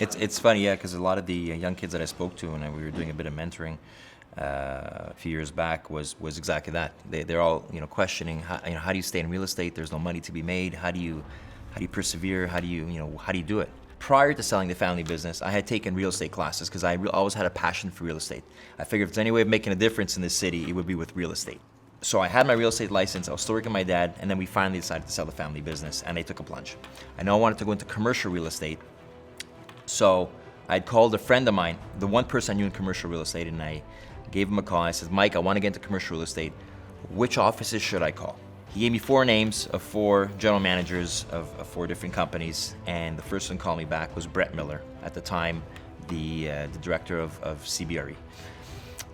It's funny, yeah, because a lot of the young kids that I spoke to, and we were doing a bit of mentoring a few years back, was exactly that. They're all questioning how do you stay in real estate? There's no money to be made. How do you persevere? How do you do it? Prior to selling the family business, I had taken real estate classes because I always had a passion for real estate. I figured if there's any way of making a difference in this city, it would be with real estate. So I had my real estate license, I was still working with my dad, and then we finally decided to sell the family business, and I took a plunge. I know I wanted to go into commercial real estate, so I'd called a friend of mine, the one person I knew in commercial real estate, and I gave him a call. I said, Mike, I want to get into commercial real estate. Which offices should I call? He gave me 4 names of 4 general managers of 4 different companies, and the first one called me back was Brett Miller, at the time the director of CBRE.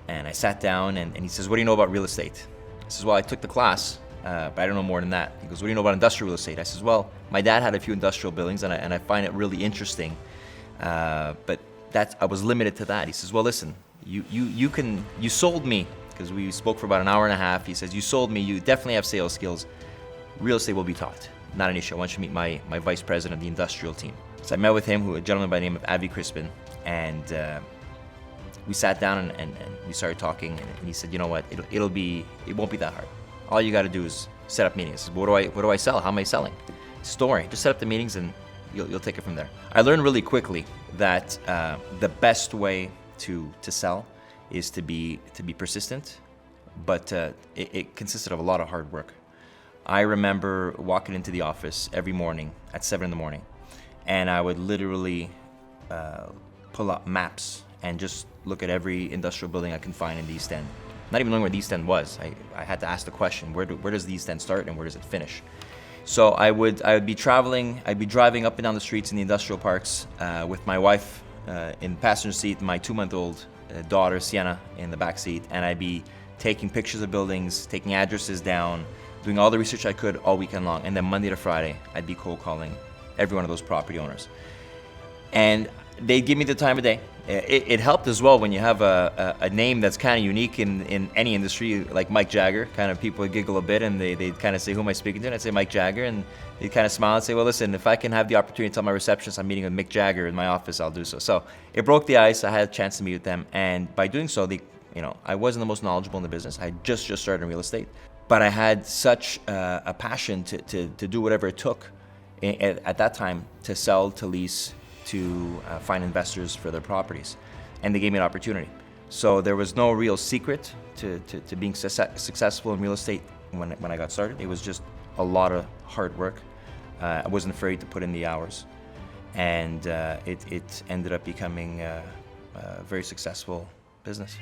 And I sat down, and he says, what do you know about real estate? I says, well, I took the class, but I don't know more than that. He goes, what do you know about industrial real estate? I says, well, my dad had a few industrial buildings, and I find it really interesting, but I was limited to that. He says, well, listen, you sold me, because we spoke for about an hour and a half. He says, you sold me, you definitely have sales skills. Real estate will be taught, not an issue. I want you to meet my vice president of the industrial team. So I met with him, a gentleman by the name of Avi Crispin, and we sat down and we started talking, and he said, you know what, it won't be that hard. All you got to do is set up meetings. What do I sell? How am I selling? Don't worry, just set up the meetings and you'll take it from there. I learned really quickly that the best way to sell is to be persistent, but it consisted of a lot of hard work. I remember walking into the office every morning at 7 in the morning, and I would literally pull up maps and just look at every industrial building I can find in the East End. Not even knowing where the East End was. I had to ask the question, where does the East End start and where does it finish? So I would be traveling, I'd be driving up and down the streets in the industrial parks with my wife in the passenger seat, my 2-month-old daughter, Sienna, in the back seat, and I'd be taking pictures of buildings, taking addresses down, doing all the research I could all weekend long, and then Monday to Friday, I'd be cold calling every one of those property owners. And they'd give me the time of day. It helped as well when you have a name that's kind of unique in any industry, like Mike Jager. Kind of people would giggle a bit and they'd kind of say, who am I speaking to? And I'd say Mike Jager, and they'd kind of smile and say, well, listen, if I can have the opportunity to tell my receptionist I'm meeting with Mick Jagger in my office, I'll do so. So it broke the ice. I had a chance to meet with them, and by doing so, I wasn't the most knowledgeable in the business. I just started in real estate, but I had such a passion to do whatever it took at that time to sell, to lease, to find investors for their properties, and they gave me an opportunity. So there was no real secret to being successful in real estate when I got started. It was just a lot of hard work. I wasn't afraid to put in the hours, and it ended up becoming a very successful business.